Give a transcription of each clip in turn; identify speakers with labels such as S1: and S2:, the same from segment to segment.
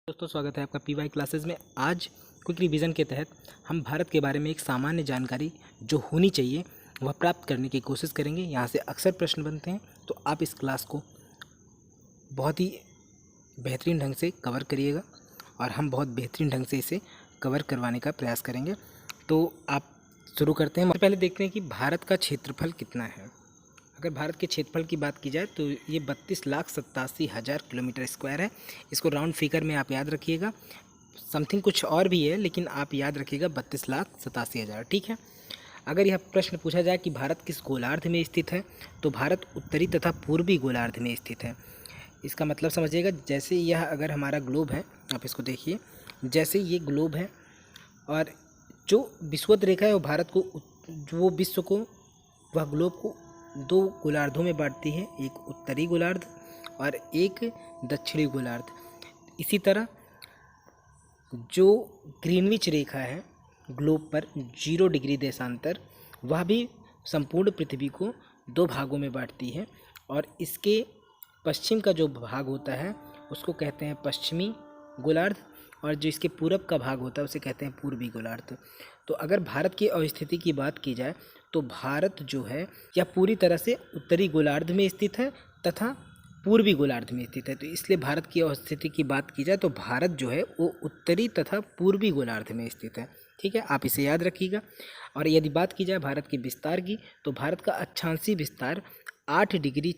S1: दोस्तों, स्वागत है आपका पीवाई क्लासेस में। आज क्विक रिवीजन के तहत हम भारत के बारे में एक सामान्य जानकारी जो होनी चाहिए वह प्राप्त करने की कोशिश करेंगे। यहाँ से अक्सर प्रश्न बनते हैं, तो आप इस क्लास को बहुत ही बेहतरीन ढंग से कवर करिएगा और हम बहुत बेहतरीन ढंग से इसे कवर करवाने का प्रयास करेंगे। तो आप शुरू करते हैं। पहले देखते हैं कि भारत का क्षेत्रफल कितना है। अगर भारत के क्षेत्रफल की बात की जाए तो ये 32,87,000 किलोमीटर स्क्वायर है। इसको राउंड फिगर में आप याद रखिएगा। समथिंग कुछ और भी है, लेकिन आप याद रखिएगा 32,87,000, ठीक है। अगर यह प्रश्न पूछा जाए कि भारत किस गोलार्ध में स्थित है, तो भारत उत्तरी तथा पूर्वी गोलार्ध में स्थित है। इसका मतलब समझिएगा, जैसे यह अगर हमारा ग्लोब है, आप इसको देखिए, जैसे ये ग्लोब है और जो विषुवत रेखा है वो भारत को, वो विश्व को, वह ग्लोब को दो गोलार्धों में बांटती है, एक उत्तरी गोलार्ध और एक दक्षिणी गोलार्ध। इसी तरह जो ग्रीनविच रेखा है ग्लोब पर 0 डिग्री देशांतर, वह भी संपूर्ण पृथ्वी को दो भागों में बांटती है और इसके पश्चिम का जो भाग होता है उसको कहते हैं पश्चिमी गोलार्ध और जो इसके पूरब का भाग होता है उसे कहते हैं पूर्वी गोलार्ध। तो अगर भारत की अवस्थिति की बात की जाए तो भारत जो है यह पूरी तरह से उत्तरी गोलार्ध में स्थित है तथा पूर्वी गोलार्ध में स्थित है। तो इसलिए भारत की अवस्थिति की बात की जाए तो भारत जो है वो उत्तरी तथा पूर्वी गोलार्ध में स्थित है, ठीक है। आप इसे याद रखिएगा। और यदि बात की जाए भारत के विस्तार की, तो भारत का अक्षांशीय विस्तार 8 डिग्री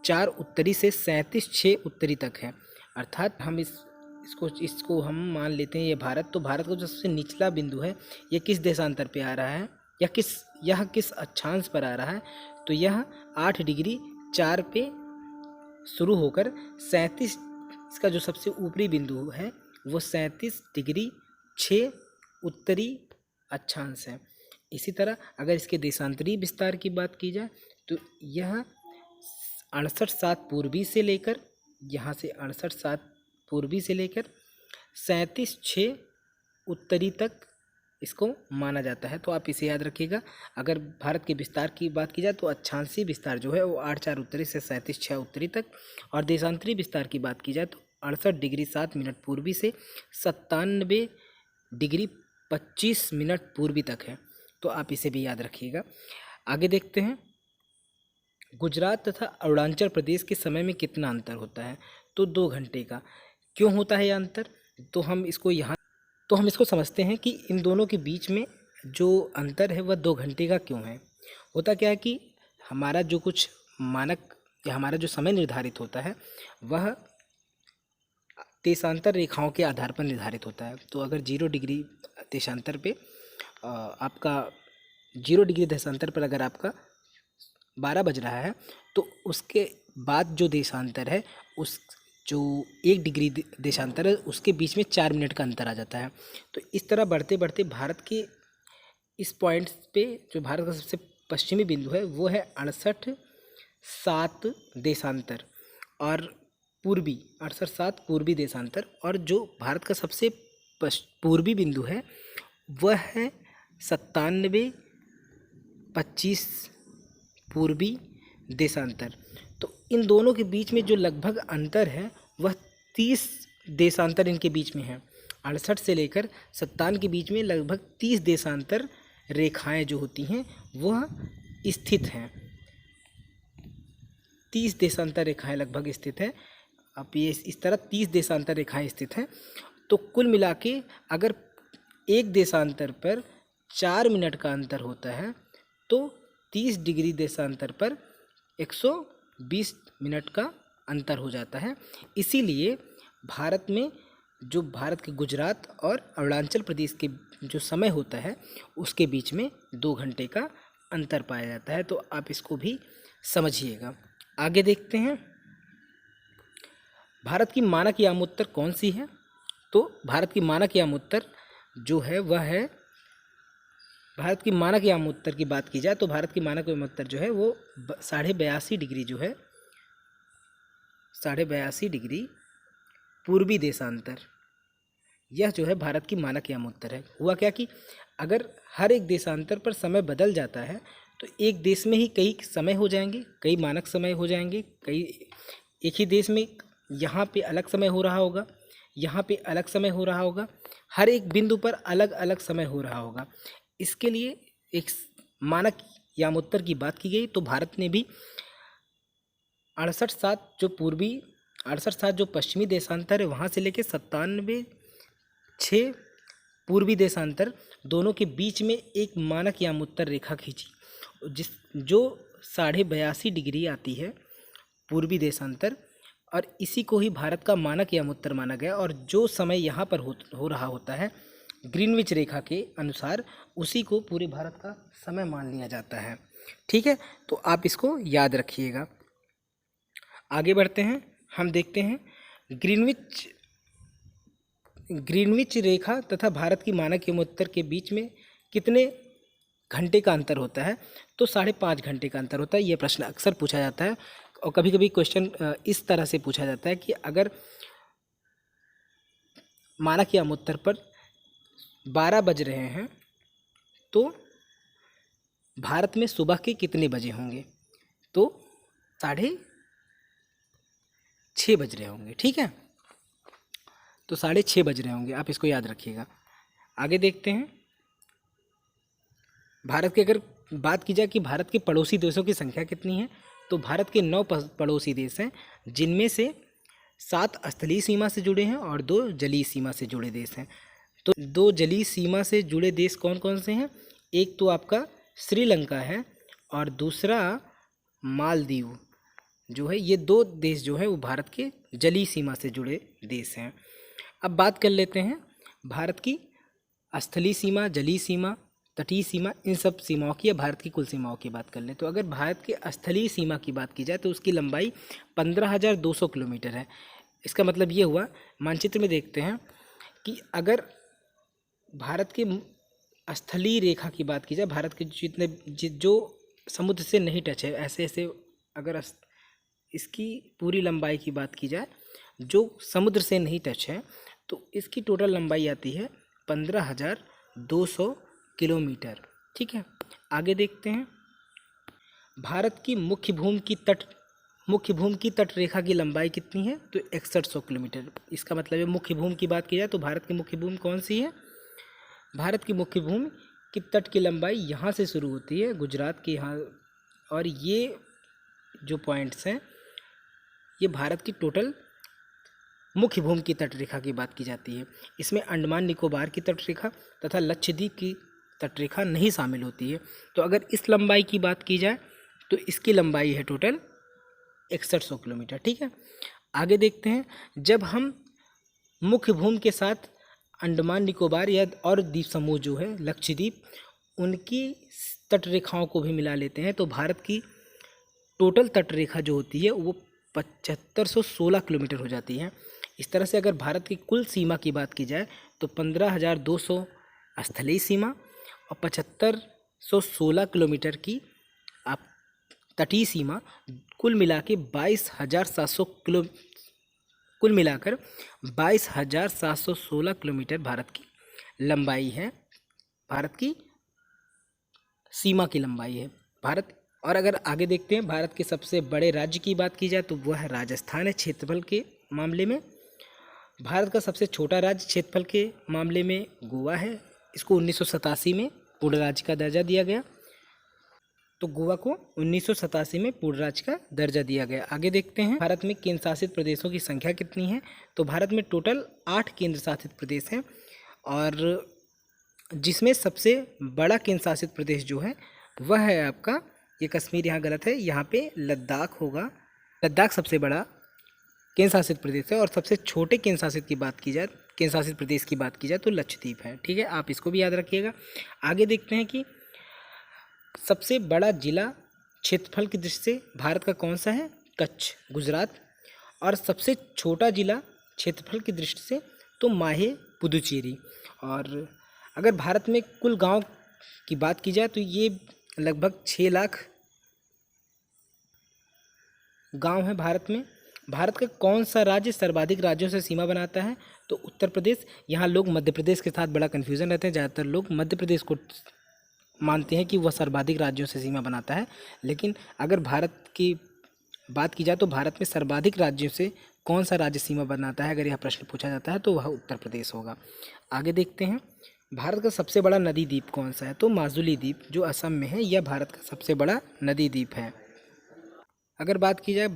S1: 4 उत्तरी से 37.6 उत्तरी तक है। अर्थात हम इसको हम मान लेते हैं ये भारत, तो भारत का जो सबसे निचला बिंदु है यह किस देशांतर पे आ रहा है यह किस अक्षांश पर आ रहा है, तो यह 8 डिग्री 4 पे शुरू होकर 37, इसका जो सबसे ऊपरी बिंदु है वो 37 डिग्री 6 उत्तरी अक्षांश है। इसी तरह अगर इसके देशांतरी विस्तार की बात की जाए तो यह 68.7 पूर्वी से लेकर, यहाँ से 68.7 पूर्वी से लेकर 37.6 उत्तरी तक इसको माना जाता है। तो आप इसे याद रखिएगा। अगर भारत के विस्तार की बात की जाए तो अक्षांशीय विस्तार जो है वो 8.4 उत्तरी से 37.6 उत्तरी तक, और देशांतरी विस्तार की बात की जाए तो 68 डिग्री 7 मिनट पूर्वी से 97 डिग्री 25 मिनट पूर्वी तक है। तो आप इसे भी याद रखिएगा। आगे देखते हैं, गुजरात तथा अरुणाचल प्रदेश के समय में कितना अंतर होता है, तो 2 घंटे का। क्यों होता है यह अंतर, तो हम इसको समझते हैं कि इन दोनों के बीच में जो अंतर है वह 2 घंटे का क्यों है। होता क्या है कि हमारा जो कुछ मानक या हमारा जो समय निर्धारित होता है वह देशांतर रेखाओं के आधार पर निर्धारित होता है। तो अगर 0 डिग्री देशांतर पे आपका 0 डिग्री देशांतर पर अगर आपका 12 बज रहा है, तो उसके बाद जो देशांतर है, उस जो 1 डिग्री देशांतर है उसके बीच में 4 मिनट का अंतर आ जाता है। तो इस तरह बढ़ते बढ़ते भारत के इस पॉइंट पे जो भारत का सबसे पश्चिमी बिंदु है वो है 68.7 देशांतर और पूर्वी 68.7 पूर्वी देशांतर, और जो भारत का सबसे पूर्वी बिंदु है वह है 97.25 पूर्वी देशांतर। तो इन दोनों के बीच में जो लगभग अंतर है वह 30 देशांतर इनके बीच में है। 68 से लेकर 57 के बीच में लगभग 30 देशांतर रेखाएं जो होती हैं वह स्थित हैं। 30 देशांतर रेखाएं लगभग स्थित है। अब ये इस तरह 30 देशांतर रेखाएं स्थित हैं। तो कुल मिला के अगर एक देशांतर पर 4 मिनट का अंतर होता है तो 30 डिग्री देशांतर पर 120 मिनट का अंतर हो जाता है। इसीलिए भारत में जो भारत के गुजरात और अरुणाचल प्रदेश के जो समय होता है उसके बीच में 2 घंटे का अंतर पाया जाता है। तो आप इसको भी समझिएगा। आगे देखते हैं, भारत की मानक यामोत्तर कौन सी है, तो भारत की मानक यामोत्तर जो है वह है, भारत की मानक यामोत्तर की बात की जाए तो भारत की मानक यामोत्तर जो है वो 82.5 डिग्री जो है, 82.5 डिग्री पूर्वी देशांतर, यह जो है भारत की मानक यामोत्तर है। हुआ क्या कि अगर हर एक देशांतर पर समय बदल जाता है तो एक देश में ही कई समय हो जाएंगे, कई मानक समय हो जाएंगे, कई एक ही देश में यहाँ पे अलग समय हो रहा होगा, यहाँ पे अलग समय हो रहा होगा, हर एक बिंदु पर अलग अलग समय हो रहा होगा। इसके लिए एक मानक यामोत्तर की बात की गई, तो भारत ने भी 68/7 जो पश्चिमी देशांतर है वहाँ से लेके 97/6 पूर्वी देशांतर दोनों के बीच में एक मानक यामोत्तर रेखा खींची, जो 82.5 डिग्री आती है पूर्वी देशांतर, और इसी को ही भारत का मानक यामोत्तर माना गया। और जो समय यहाँ पर हो रहा होता है ग्रीनविच रेखा के अनुसार, उसी को पूरे भारत का समय मान लिया जाता है। ठीक है, तो आप इसको याद रखिएगा। आगे बढ़ते हैं, हम देखते हैं ग्रीनविच रेखा तथा भारत की मानक यामोत्तर के बीच में कितने घंटे का अंतर होता है। तो 5.5 घंटे का अंतर होता है। यह प्रश्न अक्सर पूछा जाता है, और कभी कभी क्वेश्चन इस तरह से पूछा जाता है कि अगर मानक यामोत्तर पर 12 बज रहे हैं तो भारत में सुबह के कितने बजे होंगे, तो 6:30 बज रहे होंगे। ठीक है, तो 6:30 बज रहे होंगे, आप इसको याद रखिएगा। आगे देखते हैं, भारत की अगर बात की जाए कि भारत के पड़ोसी देशों की संख्या कितनी है, तो भारत के 9 पड़ोसी देश हैं, जिनमें से 7 स्थलीय सीमा से जुड़े हैं और 2 जलीय सीमा से जुड़े देश हैं। तो 2 जलीय सीमा से जुड़े देश कौन कौन से हैं? एक तो आपका श्रीलंका है और दूसरा मालदीव जो है। ये 2 देश जो है वो भारत के जलीय सीमा से जुड़े देश हैं। अब बात कर लेते हैं भारत की स्थलीय सीमा, जलीय सीमा, तटीय सीमा, इन सब सीमाओं की या भारत की कुल सीमाओं की बात कर लें। तो अगर भारत की स्थलीय सीमा की बात की जाए तो उसकी लंबाई 15,200 किलोमीटर है। इसका मतलब ये हुआ, मानचित्र में देखते हैं कि अगर भारत के स्थलीय रेखा की बात की जाए, भारत के जो समुद्र से नहीं टच है, ऐसे अगर इसकी पूरी लंबाई की बात की जाए जो समुद्र से नहीं टच है, तो इसकी टोटल लंबाई आती है 15,200 किलोमीटर। ठीक है, आगे देखते हैं, भारत की मुख्य भूमि की तट रेखा की लंबाई कितनी है, तो 6100 किलोमीटर। इसका मतलब है मुख्य भूमि की बात की जाए तो भारत की मुख्य भूमि कौन सी है? भारत की मुख्य भूमि की तट की लंबाई यहाँ से शुरू होती है, गुजरात के यहाँ, और ये जो पॉइंट्स हैं ये भारत की टोटल मुख्य भूमि की तट रेखा की बात की जाती है। इसमें अंडमान निकोबार की तट रेखा तथा लक्षद्वीप की तट रेखा नहीं शामिल होती है। तो अगर इस लंबाई की बात की जाए तो इसकी लंबाई है टोटल 6100 किलोमीटर। ठीक है, आगे देखते हैं, जब हम मुख्य भूमि के साथ अंडमान निकोबार या और द्वीप समूह जो है लक्षद्वीप, उनकी तट रेखाओं को भी मिला लेते हैं तो भारत की टोटल तट रेखा जो होती है वो 7516 किलोमीटर हो जाती है। इस तरह से अगर भारत की कुल सीमा की बात की जाए तो 15,200 स्थलीय सीमा और 7516 किलोमीटर की आप तटीय सीमा, कुल मिला के 22,700 किलो, कुल मिलाकर 22,716 किलोमीटर भारत की लंबाई है, भारत की सीमा की लंबाई है भारत। और अगर आगे देखते हैं, भारत के सबसे बड़े राज्य की बात की जाए तो वह है राजस्थान है क्षेत्रफल के मामले में। भारत का सबसे छोटा राज्य क्षेत्रफल के मामले में गोवा है। इसको 1987 में पूर्ण राज्य का दर्जा दिया गया। तो गोवा को 1987 में पूर्ण राज्य का दर्जा दिया गया। आगे देखते हैं, भारत में केंद्र शासित प्रदेशों की संख्या कितनी है, तो भारत में टोटल 8 केंद्र शासित प्रदेश हैं, और जिसमें सबसे बड़ा केंद्र शासित प्रदेश जो है वह है आपका, ये कश्मीर यहाँ गलत है, यहाँ पे लद्दाख होगा। लद्दाख सबसे बड़ा केंद्र शासित प्रदेश है, और सबसे छोटे केंद्र शासित प्रदेश की बात की जाए तो लक्षद्वीप है। ठीक है, आप इसको भी याद रखिएगा। आगे देखते हैं कि सबसे बड़ा जिला क्षेत्रफल की दृष्टि से भारत का कौन सा है, कच्छ, गुजरात, और सबसे छोटा जिला क्षेत्रफल की दृष्टि से तो माहे, पुदुचेरी। और अगर भारत में कुल गांव की बात की जाए तो ये लगभग 6 लाख गांव है भारत में। भारत का कौन सा राज्य सर्वाधिक राज्यों से सीमा बनाता है, तो उत्तर प्रदेश। यहाँ लोग मध्य प्रदेश के साथ बड़ा कन्फ्यूज़न रहते हैं, ज़्यादातर लोग मध्य प्रदेश को मानते हैं कि वह सर्वाधिक राज्यों से सीमा बनाता है, लेकिन अगर भारत की बात की जाए तो भारत में सर्वाधिक राज्यों से कौन सा राज्य सीमा बनाता है, अगर यह प्रश्न पूछा जाता है तो वह उत्तर प्रदेश होगा। आगे देखते हैं, भारत का सबसे बड़ा नदी द्वीप कौन सा है? तो माजुली द्वीप जो असम में है, यह भारत का सबसे बड़ा नदी द्वीप है। अगर बात की जाए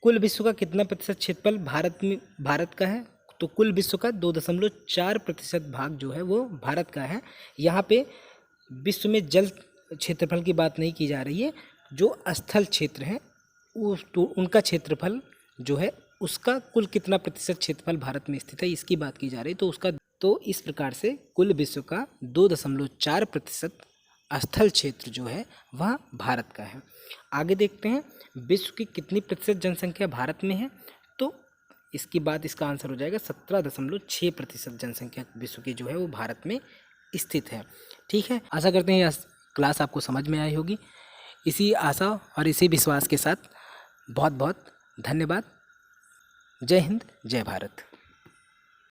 S1: कुल विश्व का कितना प्रतिशत क्षेत्रफल भारत का है, तो कुल विश्व का 2.4% भाग जो है वो भारत का है। यहाँ पे विश्व में जल क्षेत्रफल की बात नहीं की जा रही है, जो स्थल क्षेत्र हैं तो उनका क्षेत्रफल जो है उसका कुल कितना प्रतिशत क्षेत्रफल भारत में स्थित है इसकी बात की जा रही है। तो इस प्रकार से कुल विश्व का 2.4% स्थल क्षेत्र जो है वह भारत का है। आगे देखते हैं, विश्व की कितनी प्रतिशत जनसंख्या भारत में है? तो इसका आंसर हो जाएगा 17.6% जनसंख्या विश्व की जो है वो भारत में स्थित है। ठीक है, आशा करते हैं यह क्लास आपको समझ में आई होगी। इसी आशा और इसी विश्वास के साथ बहुत बहुत धन्यवाद। जय हिंद, जय भारत।